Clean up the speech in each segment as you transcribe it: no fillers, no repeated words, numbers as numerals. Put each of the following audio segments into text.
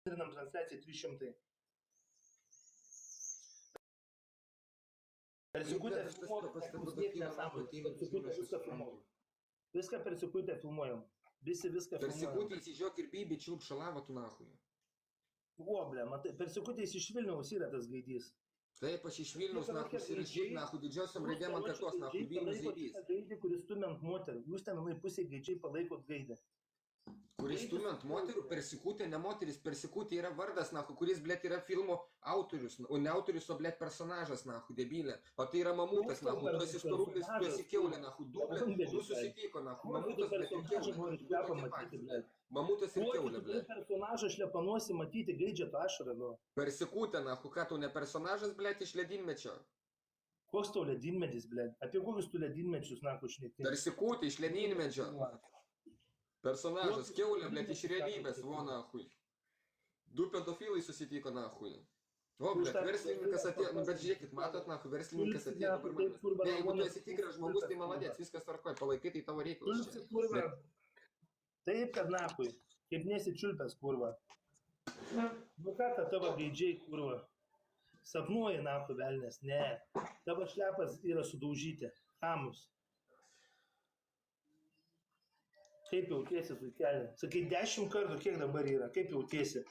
Turinam transliaciją 300. Per sekutę filmuojam. Viską per sekutę filmuojam. Visi viską Per filmuojam. sekutę įsižiūrėk ir Bibi čiulp šalavą tu nahui. O, ble, matai, per sekutę iš Vilniaus yra tas gaidys. Taip, aš iš Vilniaus nahui įsirašyk nahui didžiosiam raidėm ant kaktos nahui Vilnius gaidys. Gaidį, kuris stumia ant moterų. Jūs ten pusė gaidžiai palaikot gaidę. Kuris stumia ant moterų, per sekutę, ne moteris, per sekutę yra vardas, nahui, kuris, blėt, yra filmo autorius, o ne autorius, o, blėt, personažas, nahui, debilė. O tai yra mamutas, nahui, tu esi storublis, tu esi kiaulė, nahui, dublė, du susitiko, nahui, mamutas, blėt, ir kiaulė. Mamutas ir kiaulė, blėt. Personažą šlepanosi matyti, gaidžia tu ašarą, nu. Per sekutę, nahui, ką tu ne personažas, blėt, iš ledynmečio. Koks tau ledynmetis, blėt? Apie kokius tu ledynmečius, nahui, šnekti? Per sekutę iš ledynmečio. Personažas, kiaulė, blėt, iš realybės, vo, nahui. Du pedofilai susitiko, nahui. O, blėt, verslininkas atėjo, nu, bet žiūrėkit, matot, nahui, verslininkas atėjo dabar manęs. Ne, jeigu tu esi tikras žmogus, tai maladėts, viskas tvarkoj, palaikai, tai tavo reikalas čia. Taip, kad nahui, kaip nesičiulpęs, kurva. Nu ką, kad tavo gaidžiai, kurva. Sapnuoji, nahui, velnės, ne. Tavo šlepas yra sudaužyti, hamus. Kaip jautiesi, vaikeli? Sakai, 10 kartų, kiek dabar yra, kaip jautiesi?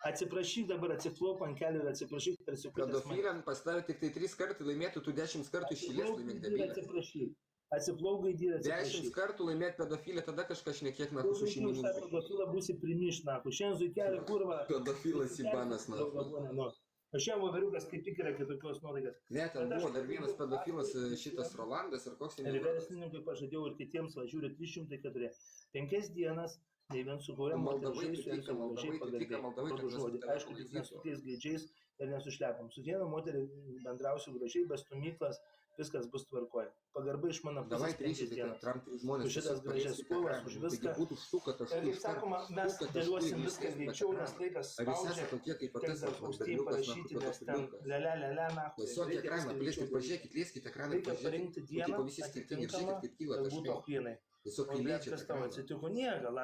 Atsiprašyk dabar, atsiklop ant kelių ir atsiprašyk per sekundės. Pedofiliam pas tave tik tai 3 kartų laimėtų, tu 10 kartų išėlės laimėk debilę. Atsiprašyk. Atsiplauk gaidį ir atsiprašyk. 10 kartų laimėt pedofilę, tada kažką šnekėk, nahu, su šeimininku. Pedofilą būsi primiš, nahu. Šiandien zuikelį, kurva. Pedofilas Ibanas, nahu. O šiandien voveriukas kaip tik yra kitokios nuotaikas. Ne, ten buvo dar vienas pedofilas, šitas Rolandas, ar koks ten ir verslininkui pažadėjau ir kitiems važiuoti 304. 5 dienas, nei vien su kuriam maldavai, aišku, tik ne su tais gaidžiais ir nesušlepam. Su viena moterį bendrausiu gražiai, be stumyklas, viskas bus tvarkoje. Pagarba iš mano pusės 5 dienas. Už šitas gražias spalvas, už viską. Ir kaip sakoma, mes dėliuosim viską greičiau, nes laikas spaudžia. Tiek dar paustį parašyti, nes ten lele, nahu. Tiesiog ekraną, pažiūrėkit, lieskite ekraną, reikia parinkti dieną, atitinkamą, kad būtų apvienai. O kas tau atsitiko? Niega,